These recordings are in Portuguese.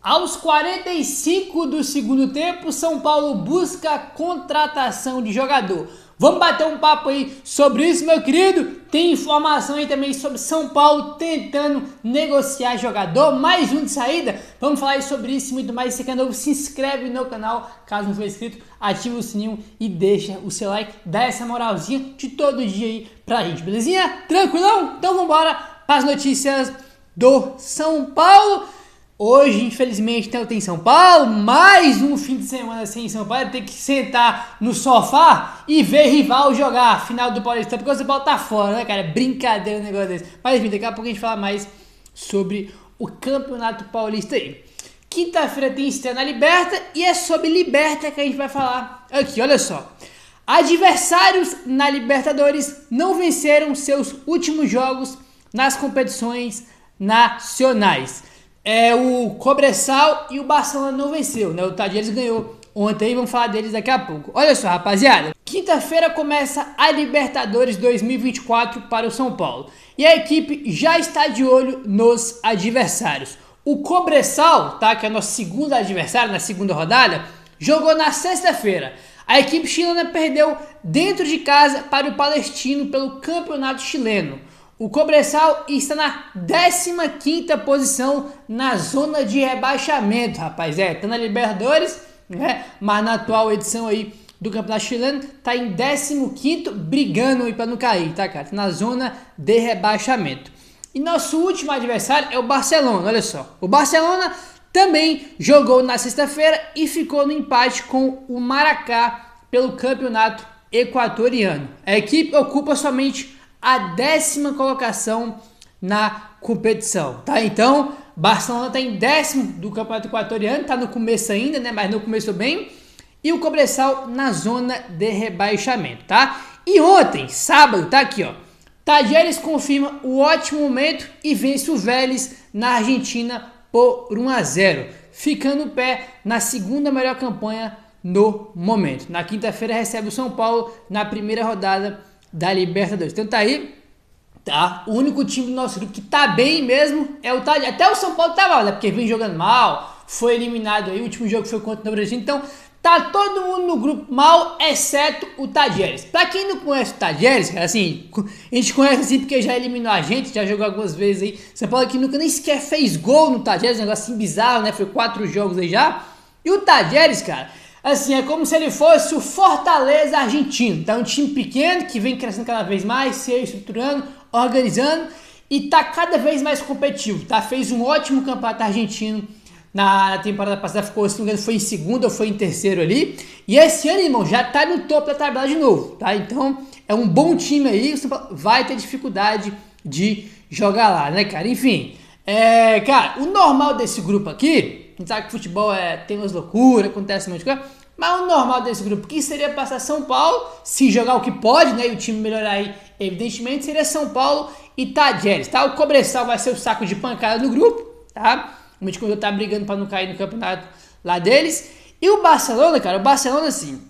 Aos 45 do segundo tempo, São Paulo busca a contratação de jogador. Vamos bater um papo aí sobre isso, meu querido? Tem informação aí também sobre São Paulo tentando negociar jogador, mais um de saída. Vamos falar aí sobre isso e muito mais. Se você é novo, se inscreve no canal, caso não for inscrito, ativa o sininho e deixa o seu like, dá essa moralzinha de todo dia aí pra gente, belezinha? Tranquilão? Então vamos embora para as notícias do São Paulo. Hoje, infelizmente, tem São Paulo, mais um fim de semana sem São Paulo, ter que sentar no sofá e ver rival jogar a final do Paulistão, porque o São Paulo tá fora, né, cara? Brincadeira um negócio desse. Mas enfim, daqui a pouco a gente fala mais sobre o Campeonato Paulista aí. Quinta-feira tem estreia na Liberta e é sobre Liberta que a gente vai falar aqui, olha só. Adversários na Libertadores não venceram seus últimos jogos nas competições nacionais. O Cobressal e o Barcelona não venceu, né? O Talleres ganhou ontem, vamos falar deles daqui a pouco. Olha só, rapaziada, quinta-feira começa a Libertadores 2024 para o São Paulo. E a equipe já está de olho nos adversários. O Cobressal, tá? Que é o nosso segundo adversário na segunda rodada, jogou na sexta-feira. A equipe chilena perdeu dentro de casa para o Palestino pelo Campeonato Chileno. O Cobressal está na 15ª posição na zona de rebaixamento, rapaz. Tá na Libertadores, né? Mas na atual edição aí do Campeonato Chileno tá em 15º, brigando aí para não cair, tá, cara? Tá na zona de rebaixamento. E nosso último adversário é o Barcelona, olha só. O Barcelona também jogou na sexta-feira e ficou no empate com o Maracá pelo Campeonato Equatoriano. A equipe ocupa somente a 10ª colocação na competição, tá? Então, Barcelona tá em 10º do Campeonato Equatoriano, tá no começo ainda, né? Mas não começou bem. E o Cobressal na zona de rebaixamento, tá? E ontem, sábado, tá aqui, ó. Talleres confirma o ótimo momento e vence o Vélez na Argentina por 1-0, ficando o pé na segunda melhor campanha no momento. Na quinta-feira recebe o São Paulo na primeira rodada da Libertadores. Então tá aí, tá? O único time do nosso grupo que tá bem mesmo é o Talleres. Até o São Paulo tá mal, né? Porque vem jogando mal, foi eliminado aí, o último jogo foi contra o Brasil. Então tá todo mundo no grupo mal, exceto o Talleres. Pra quem não conhece o Talleres, cara, assim, a gente conhece assim porque já eliminou a gente, já jogou algumas vezes aí. São Paulo que nunca nem sequer fez gol no Talleres, um negócio assim bizarro, né? Foi 4 jogos aí já. E o Talleres, cara, assim, é como se ele fosse o Fortaleza argentino, tá? Um time pequeno que vem crescendo cada vez mais, se estruturando, organizando e tá cada vez mais competitivo, tá? Fez um ótimo campeonato argentino na temporada passada, ficou, se não me engano, foi em segundo ou foi em terceiro ali. E esse ano, irmão, já tá no topo da tabela de novo, tá? Então, é um bom time aí, o São Paulo vai ter dificuldade de jogar lá, né, cara? Enfim, cara, o normal desse grupo aqui, a gente sabe que futebol tem umas loucuras, acontece um monte de coisa, mas o normal desse grupo que seria passar São Paulo, se jogar o que pode, né, e o time melhorar aí, evidentemente, seria São Paulo e Talleres, tá? O Cobressal vai ser o saco de pancada do grupo, tá? O México tá brigando para não cair no campeonato lá deles. E o Barcelona, cara, o Barcelona, assim,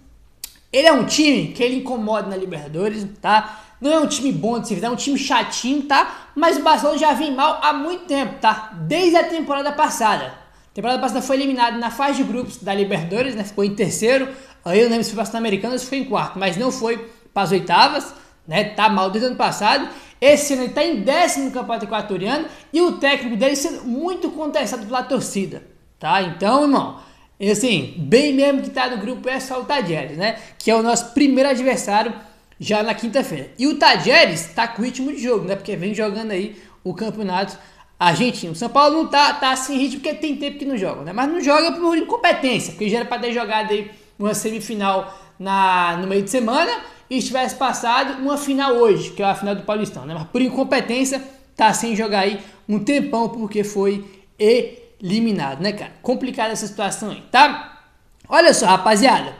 ele é um time que ele incomoda na Libertadores, tá? Não é um time bom de se ver, é um time chatinho, tá? Mas o Barcelona já vem mal há muito tempo, tá? Desde a temporada passada. A temporada passada foi eliminado na fase de grupos da Libertadores, né? Ficou em terceiro. Aí eu não lembro se foi para a Sul-Americana ou se foi em quarto, mas não foi para as oitavas, né? Tá mal desde o ano passado. Esse ano ele tá em 10º no Campeonato Equatoriano e o técnico dele sendo muito contestado pela torcida, tá? Então, irmão, assim, bem mesmo que tá no grupo é só o Talleres, né? Que é o nosso primeiro adversário já na quinta-feira. E o Talleres tá com ritmo de jogo, né? Porque vem jogando aí o campeonato argentino. O São Paulo não tá sem ritmo porque tem tempo que não joga, né? Mas não joga por incompetência, porque já era para ter jogado aí uma semifinal no meio de semana e tivesse passado uma final hoje, que é a final do Paulistão, né? Mas por incompetência tá sem jogar aí um tempão porque foi eliminado, né, cara? Complicada essa situação aí, tá? Olha só, rapaziada.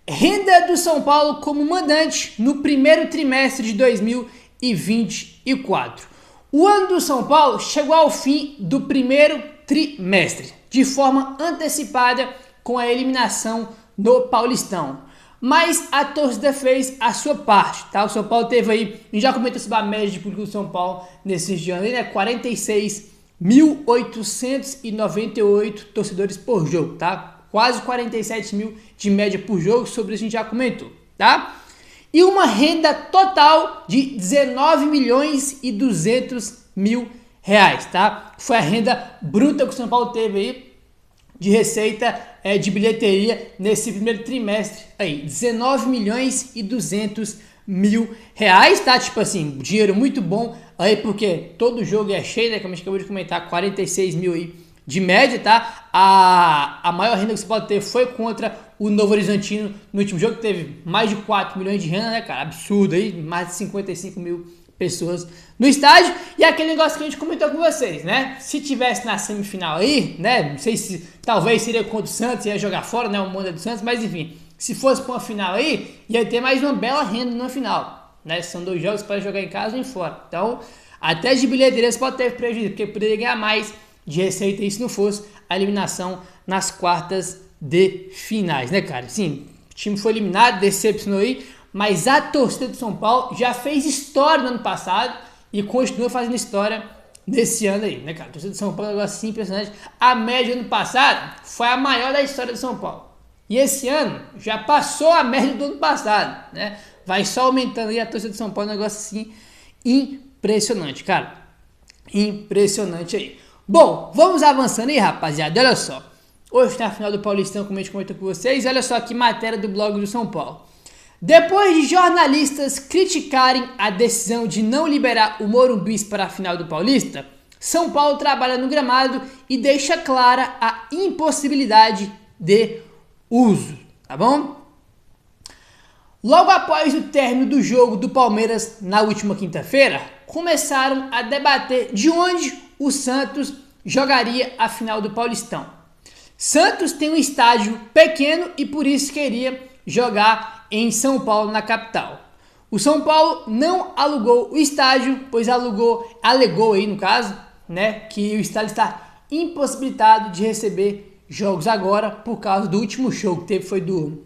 Renda do São Paulo como mandante no primeiro trimestre de 2024. O ano do São Paulo chegou ao fim do primeiro trimestre, de forma antecipada com a eliminação do Paulistão. Mas a torcida fez a sua parte, tá? O São Paulo teve aí, a gente já comentou sobre a média de público do São Paulo nesses dias, né? 46 1.898 torcedores por jogo, tá? Quase 47 mil de média por jogo, sobre isso a gente já comentou, tá? E uma renda total de 19 milhões e 200 mil reais, tá? Foi a renda bruta que o São Paulo teve aí de receita de bilheteria nesse primeiro trimestre aí, 19 milhões e 200 mil reais, tá? Tipo assim, dinheiro muito bom aí, porque todo jogo é cheio, né? Como a gente acabou de comentar, 46 mil aí de média, tá? A maior renda que você pode ter foi contra o Novo Horizontino no último jogo, que teve mais de 4 milhões de renda, né, cara? Absurdo aí, mais de 55 mil pessoas no estádio. E aquele negócio que a gente comentou com vocês, né? Se tivesse na semifinal aí, né? Não sei se talvez seria contra o Santos, ia jogar fora, né? O mundo do Santos, mas enfim, se fosse para uma final aí, ia ter mais uma bela renda na final, né? São 2 jogos para jogar em casa ou em fora. Então, até de bilheteria você pode ter prejuízo, porque poderia ganhar mais de receita aí se não fosse a eliminação nas quartas de finais, né, cara? Sim, o time foi eliminado, decepcionou aí, mas a torcida do São Paulo já fez história no ano passado e continua fazendo história nesse ano aí, né, cara? A torcida do São Paulo é um negócio assim impressionante. A média do ano passado foi a maior da história do São Paulo. E esse ano já passou a média do ano passado, né? Vai só aumentando aí a torcida do São Paulo, um negócio assim impressionante, cara. Impressionante aí. Bom, vamos avançando aí, rapaziada. Olha só. Hoje tá a final do Paulistão, como a gente comentou com vocês. Olha só que matéria do blog do São Paulo. Depois de jornalistas criticarem a decisão de não liberar o Morumbi para a final do Paulista, São Paulo trabalha no gramado e deixa clara a impossibilidade de uso, tá bom? Logo após o término do jogo do Palmeiras na última quinta-feira, começaram a debater de onde o Santos jogaria a final do Paulistão. Santos tem um estádio pequeno e por isso queria jogar em São Paulo, na capital. O São Paulo não alugou o estádio, pois alegou aí no caso, né, que o estádio está impossibilitado de receber jogos agora por causa do último show que teve, foi do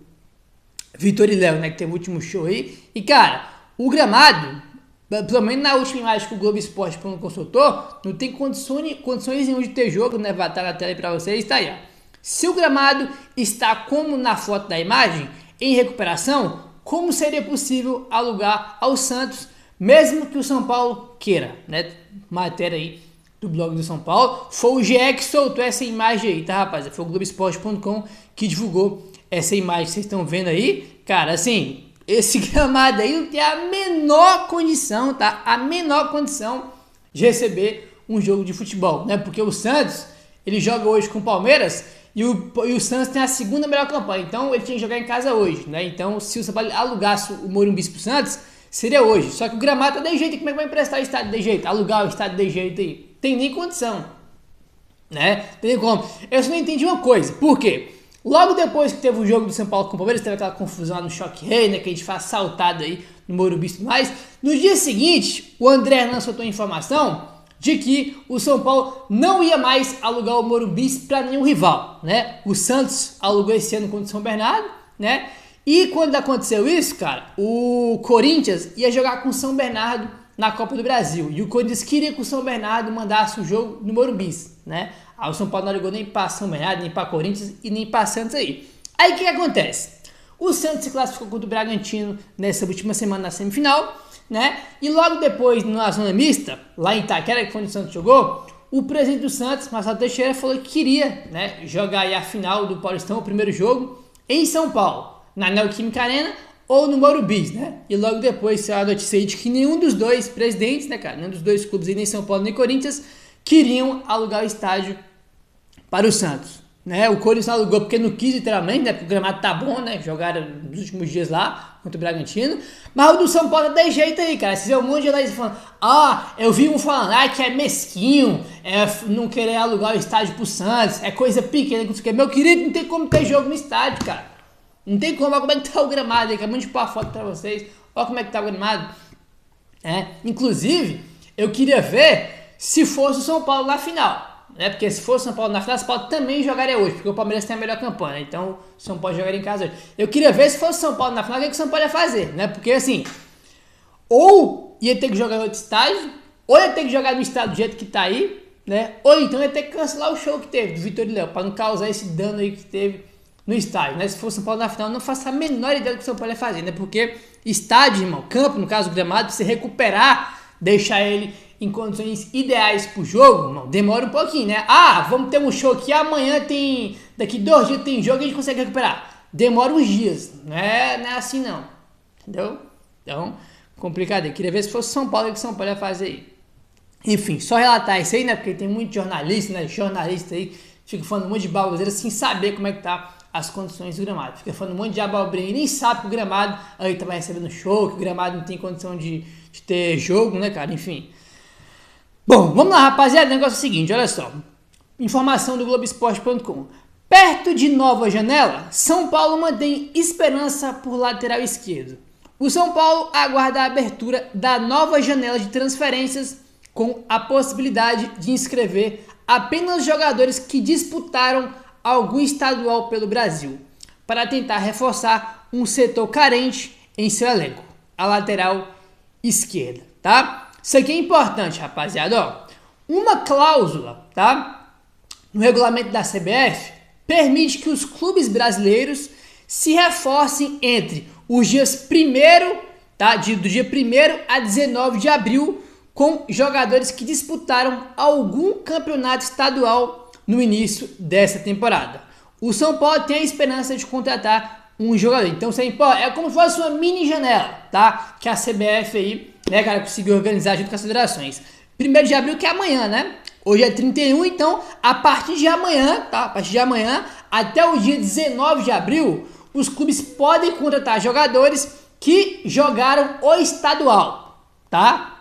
Vitor e Léo, né, que teve o último show aí. E cara, o gramado, pelo menos na última imagem que o Globo Esporte consultou, não tem condições nenhuma de ter jogo, né, vai estar na tela aí pra vocês, tá aí, ó. Se o gramado está como na foto da imagem, em recuperação, como seria possível alugar ao Santos, mesmo que o São Paulo queira, né? Matéria aí do blog do São Paulo. Foi o GE que soltou essa imagem aí, tá, rapaziada? Foi o Globoesporte.com que divulgou essa imagem que vocês estão vendo aí. Cara, assim, esse gramado aí não tem a menor condição, tá? A menor condição de receber um jogo de futebol, né? Porque o Santos, ele joga hoje com o Palmeiras e o Santos tem a segunda melhor campanha, então ele tinha que jogar em casa hoje, né? Então, se o São Paulo alugasse o Morumbi pro Santos, seria hoje. Só que o gramado tá de jeito, como é que vai emprestar o estádio de jeito? Alugar o estádio de jeito aí? Tem nem condição, né? Tem nem como. Eu só não entendi uma coisa, por quê? Logo depois que teve o jogo do São Paulo com o Palmeiras, teve aquela confusão lá no Choque Rei, né? Que a gente faz assaltado aí no Morumbi e tudo mais. No dia seguinte, o André Hernan soltou a informação de que o São Paulo não ia mais alugar o Morumbi para nenhum rival, né? O Santos alugou esse ano contra o São Bernardo, né? E quando aconteceu isso, cara, o Corinthians ia jogar com o São Bernardo na Copa do Brasil. E o Corinthians queria que o São Bernardo mandasse o jogo no Morumbi, né? Aí o São Paulo não alugou nem para São Bernardo, nem para Corinthians e nem para Santos aí. Aí o que acontece? O Santos se classificou contra o Bragantino nessa última semana na semifinal, né? E logo depois, na zona mista, lá em Itaquera, que foi onde o Santos jogou, o presidente do Santos, Marcelo Teixeira, falou que queria, né, jogar aí a final do Paulistão, o primeiro jogo, em São Paulo, na Neoquímica Arena ou no Morumbi, né? E logo depois saiu a notícia aí de que nenhum dos dois presidentes, né, cara, nenhum dos dois clubes, nem São Paulo nem Corinthians, queriam alugar o estádio para o Santos, né? O Corinthians não alugou porque não quis, literalmente, né? Porque o gramado tá bom, né? Jogaram nos últimos dias lá contra o Bragantino. Mas o do São Paulo é de jeito aí, cara. Vocês vê um monte de jornalistas falando, eu vi um falando, que é mesquinho, não querer alugar o estádio pro Santos, é coisa pequena, não sei o que. Meu querido, não tem como ter jogo no estádio, cara. Não tem como. Olha como é que tá o gramado aí, acabamos de pôr a foto pra vocês. Olha como é que tá o gramado. Inclusive, eu queria ver se fosse o São Paulo na final. Porque se fosse o São Paulo na final, o São Paulo também jogaria hoje, porque o Palmeiras tem a melhor campanha, então o São Paulo jogaria em casa hoje. Eu queria ver se fosse o São Paulo na final, o que o São Paulo ia fazer, né? Porque assim, ou ia ter que jogar em outro estádio, ou ia ter que jogar no estádio do jeito que tá aí, né? Ou então ia ter que cancelar o show que teve do Vitor e Léo, para não causar esse dano aí que teve no estádio, né? Se for São Paulo na final, eu não faço a menor ideia do que o São Paulo ia fazer, né? Porque estádio, irmão, campo, no caso o gramado, pra você recuperar, deixar ele em condições ideais pro jogo, irmão, demora um pouquinho, né? Ah, vamos ter um show aqui, amanhã tem, daqui 2 dias tem jogo e a gente consegue recuperar. Demora uns dias, não é assim não, entendeu? Então, complicado. Eu queria ver se fosse São Paulo, o que São Paulo ia fazer aí. Enfim, só relatar isso aí, né? Porque tem muito jornalista, né? Jornalista aí, fica falando um monte de baboseira sem saber como é que tá as condições do gramado. Fica falando um monte de abobrinha e nem sabe que o gramado aí tava recebendo show, que o gramado não tem condição de ter jogo, né, cara? Enfim. Bom, vamos lá, rapaziada. O negócio é o seguinte, olha só. Informação do Globoesporte.com. Perto de nova janela, São Paulo mantém esperança por lateral esquerdo. O São Paulo aguarda a abertura da nova janela de transferências com a possibilidade de inscrever apenas jogadores que disputaram algum estadual pelo Brasil, para tentar reforçar um setor carente em seu elenco, a lateral esquerda, tá? Isso aqui é importante, rapaziada, ó. Uma cláusula, tá? No regulamento da CBF, permite que os clubes brasileiros se reforcem entre os dias 1º, tá? Do dia 1º a 19 de abril, com jogadores que disputaram algum campeonato estadual no início dessa temporada. O São Paulo tem a esperança de contratar um jogador. Então, é como se fosse uma mini janela, tá? Que a CBF aí, né, cara, conseguiu organizar junto com as federações. 1º de abril, que é amanhã, né? Hoje é 31, então, a partir de amanhã, tá? A partir de amanhã até o dia 19 de abril, os clubes podem contratar jogadores que jogaram o estadual, tá?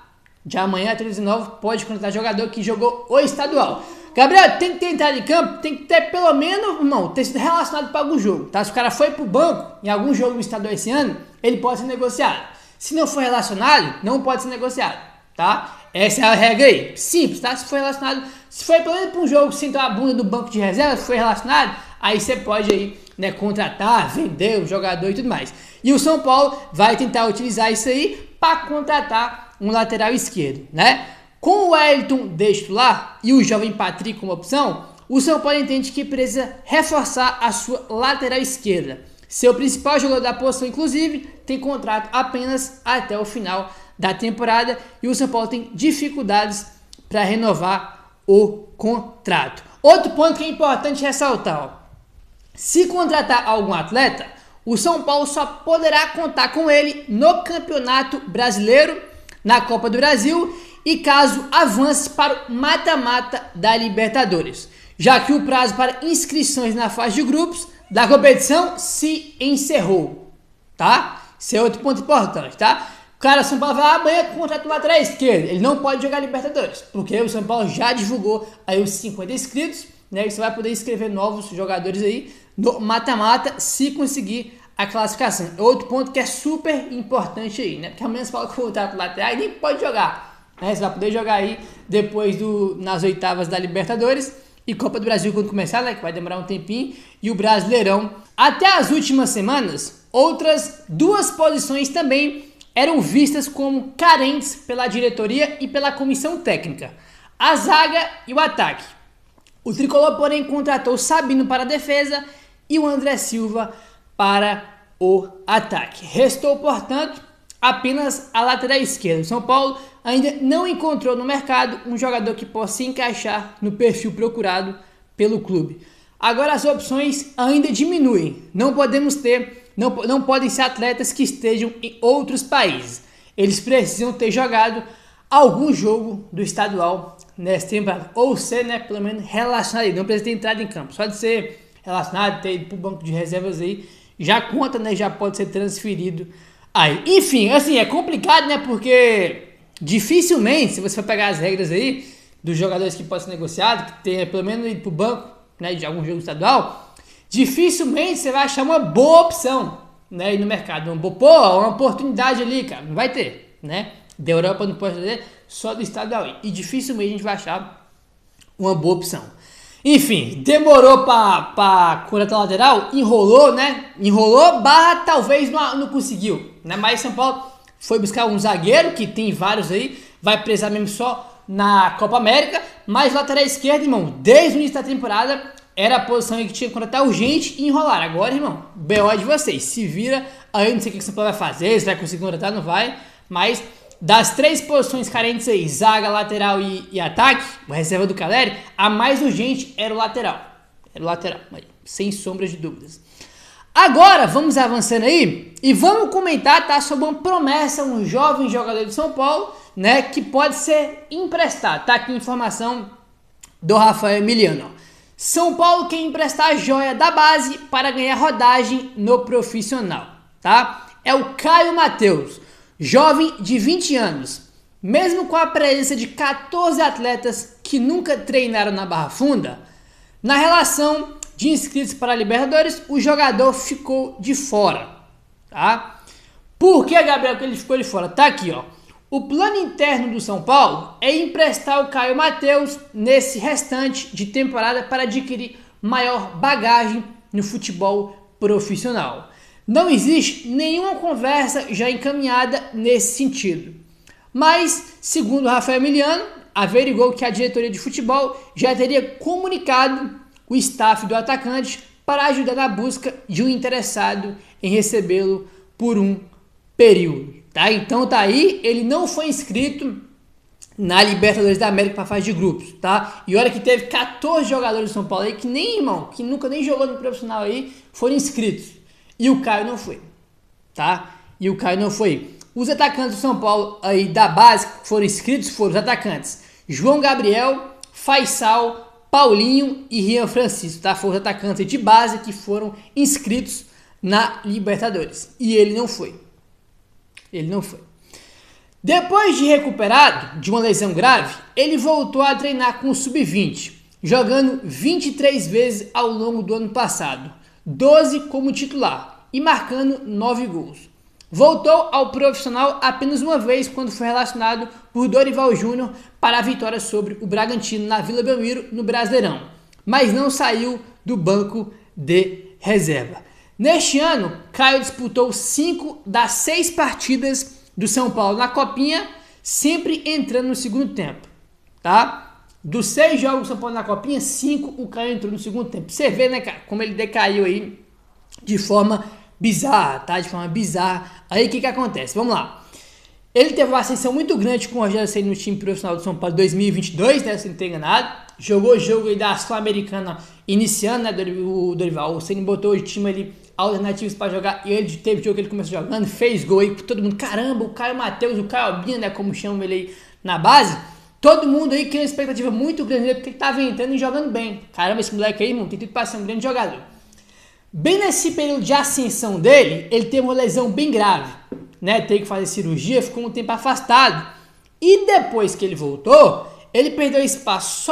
De amanhã até 19 pode contratar jogador que jogou o estadual. Gabriel, tem que ter entrado em campo, tem que ter pelo menos, irmão, ter sido relacionado para algum jogo, tá? Se o cara foi pro banco em algum jogo do estadual esse ano, ele pode ser negociado. Se não for relacionado, não pode ser negociado, tá? Essa é a regra aí. Simples, tá? Se for relacionado, se foi pelo menos para um jogo sem ter a bunda do banco de reserva, se foi relacionado, aí você pode aí, né, contratar, vender o jogador e tudo mais. E o São Paulo vai tentar utilizar isso aí para contratar um lateral esquerdo, né? Com o Wellington de titular e o jovem Patrick como opção, o São Paulo entende que precisa reforçar a sua lateral esquerda. Seu principal jogador da posição, inclusive, tem contrato apenas até o final da temporada e o São Paulo tem dificuldades para renovar o contrato. Outro ponto que é importante ressaltar, ó. Se contratar algum atleta, o São Paulo só poderá contar com ele no Campeonato Brasileiro, na Copa do Brasil e caso avance para o mata-mata da Libertadores, já que o prazo para inscrições na fase de grupos da competição se encerrou, tá? Esse é outro ponto importante, tá? O cara, São Paulo vai amanhã com o contrato do lateral esquerdo, ele não pode jogar Libertadores, porque o São Paulo já divulgou aí os 50 inscritos, né? E você vai poder inscrever novos jogadores aí no mata-mata se conseguir a classificação. Outro ponto que é super importante aí, né? Porque amanhã você fala que o contrato lateral e nem pode jogar, né? Você vai poder jogar aí depois nas oitavas da Libertadores e Copa do Brasil quando começar, né? Que vai demorar um tempinho, e o Brasileirão. Até as últimas semanas, outras 2 posições também eram vistas como carentes pela diretoria e pela comissão técnica: a zaga e o ataque. O tricolor, porém, contratou Sabino para a defesa e o André Silva para o ataque. Restou, portanto, apenas a lateral esquerda. O São Paulo ainda não encontrou no mercado um jogador que possa se encaixar no perfil procurado pelo clube. Agora as opções ainda diminuem. Não podem ser atletas que estejam em outros países. Eles precisam ter jogado algum jogo do estadual nessa temporada, ou ser, né, pelo menos relacionado. Não precisa ter entrado em campo, só de ser relacionado, ter ido para o banco de reservas aí, já conta, né, já pode ser transferido aí. Enfim, assim, é complicado, né, porque dificilmente, se você for pegar as regras aí dos jogadores que podem ser negociados, que tenha pelo menos ido para o banco, né, de algum jogo estadual, dificilmente você vai achar uma boa opção, né, aí no mercado, uma oportunidade ali, cara, não vai ter, né? Da Europa não pode fazer, só do estadual. E dificilmente a gente vai achar uma boa opção. Enfim, demorou para contratar lateral, enrolou, né? Enrolou, talvez não conseguiu, né? Mas São Paulo foi buscar um zagueiro, que tem vários aí, vai precisar mesmo só na Copa América, mas lateral esquerdo, irmão, desde o início da temporada, era a posição que tinha que contratar urgente e enrolar. Agora, irmão, BO de vocês, se vira, aí não sei o que o São Paulo vai fazer, se vai conseguir contratar, não vai, mas das 3 posições carentes aí, zaga, lateral e ataque, a reserva do Caleri, a mais urgente era o lateral. Era o lateral, sem sombras de dúvidas. Agora, vamos avançando aí e vamos comentar, tá, sobre uma promessa, um jovem jogador de São Paulo, né, que pode ser emprestado. Tá aqui a informação do Rafael Emiliano. São Paulo quer emprestar a joia da base para ganhar rodagem no profissional, tá? É o Caio Mateus, jovem de 20 anos. Mesmo com a presença de 14 atletas que nunca treinaram na Barra Funda, na relação de inscritos para a Libertadores, o jogador ficou de fora, tá? Por que, Gabriel, que ele ficou de fora? Tá aqui, ó. O plano interno do São Paulo é emprestar o Caio Mateus nesse restante de temporada para adquirir maior bagagem no futebol profissional. Não existe nenhuma conversa já encaminhada nesse sentido. Mas, segundo o Rafael Emiliano, averigou que a diretoria de futebol já teria comunicado o staff do atacante para ajudar na busca de um interessado em recebê-lo por um período. Tá? Então tá aí, ele não foi inscrito na Libertadores da América para fase de grupos, tá? E olha que teve 14 jogadores do São Paulo aí que nem, irmão, que nunca nem jogou no profissional aí, foram inscritos. E o Caio não foi, tá? E o Caio não foi. Os atacantes do São Paulo aí da base que foram inscritos foram os atacantes João Gabriel, Faisal, Paulinho e Rian Francisco, tá? Foram os atacantes de base que foram inscritos na Libertadores. E ele não foi. Ele não foi. Depois de recuperado de uma lesão grave, ele voltou a treinar com o Sub-20, jogando 23 vezes ao longo do ano passado, 12 como titular e marcando 9 gols. Voltou ao profissional apenas uma vez quando foi relacionado por Dorival Júnior para a vitória sobre o Bragantino na Vila Belmiro no Brasileirão, mas não saiu do banco de reserva. Neste ano, Caio disputou 5 das 6 partidas do São Paulo na Copinha, sempre entrando no segundo tempo, tá? Dos 6 jogos do São Paulo na Copinha, 5 o Caio entrou no segundo tempo. Você vê, né, cara, como ele decaiu aí de forma bizarra, tá? De forma bizarra. Aí o que acontece? Vamos lá. Ele teve uma ascensão muito grande com o Rogério Ceni no time profissional do São Paulo 2022, né? Se não tem enganado. Jogou o jogo aí da Sul-Americana iniciando, né? O Dorival. O Ceni botou o time ali alternativos para jogar e ele teve jogo que ele começou jogando, fez gol aí, todo mundo, caramba, o Caio Mateus, o Caio Albino, né, como chamam ele aí na base, todo mundo aí criou uma expectativa muito grande dele, porque ele tava entrando e jogando bem. Caramba, esse moleque aí, mano, tem tudo para ser um grande jogador. Bem nesse período de ascensão dele, ele teve uma lesão bem grave, né, teve que fazer cirurgia, ficou um tempo afastado, e depois que ele voltou, ele perdeu espaço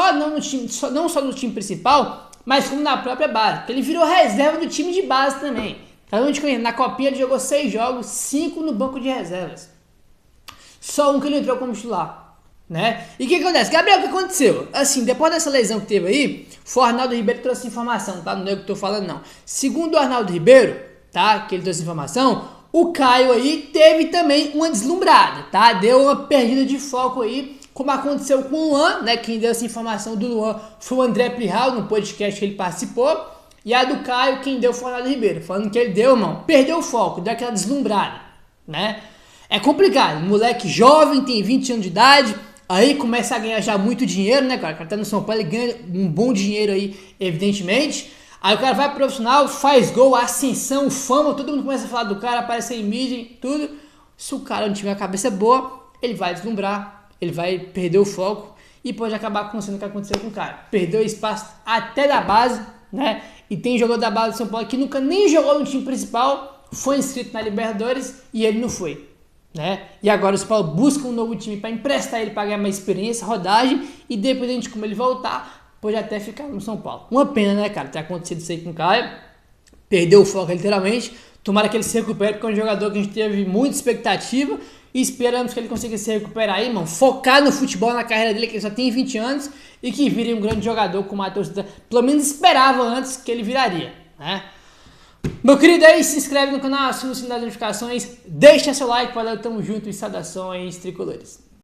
não só no time principal, mas como na própria base, porque ele virou reserva do time de base também. Na Copinha ele jogou 6 jogos, 5 no banco de reservas. Só um que ele entrou como titular, né? E o que acontece? Gabriel, o que aconteceu? Assim, depois dessa lesão que teve aí, foi o Arnaldo Ribeiro que trouxe informação, tá? Não é o que eu tô falando, não. Segundo o Arnaldo Ribeiro, tá? Que ele trouxe informação, o Caio aí teve também uma deslumbrada, tá? Deu uma perdida de foco aí, como aconteceu com o Luan, né? Quem deu essa informação do Luan foi o André Plihal, no podcast que ele participou. E a do Caio, quem deu foi o Arnaldo Ribeiro. Falando que ele deu, irmão, perdeu o foco, deu aquela deslumbrada, né? É complicado. Moleque jovem, tem 20 anos de idade, aí começa a ganhar já muito dinheiro, né, cara? O cara tá no São Paulo, ele ganha um bom dinheiro aí, evidentemente. Aí o cara vai pro profissional, faz gol, ascensão, fama, todo mundo começa a falar do cara, aparece em mídia, tudo. Se o cara não tiver a cabeça boa, ele vai deslumbrar. Ele vai perder o foco e pode acabar acontecendo o que aconteceu com o cara. Perdeu espaço até da base, né? E tem jogador da base do São Paulo que nunca nem jogou no time principal, foi inscrito na Libertadores e ele não foi, né? E agora o São Paulo busca um novo time para emprestar ele, para ganhar mais experiência, rodagem, e dependendo de como ele voltar, pode até ficar no São Paulo. Uma pena, né, cara, ter acontecido isso aí com o Caio. Perdeu o foco literalmente. Tomara que ele se recupere, porque é um jogador que a gente teve muita expectativa. E esperamos que ele consiga se recuperar aí, mano. Focar no futebol, na carreira dele, que ele só tem 20 anos. E que vire um grande jogador, como a torcida pelo menos esperava antes que ele viraria, né? Meu querido aí, se inscreve no canal, ativa o sininho das notificações. Deixa seu like, valeu, tamo junto e saudações tricolores.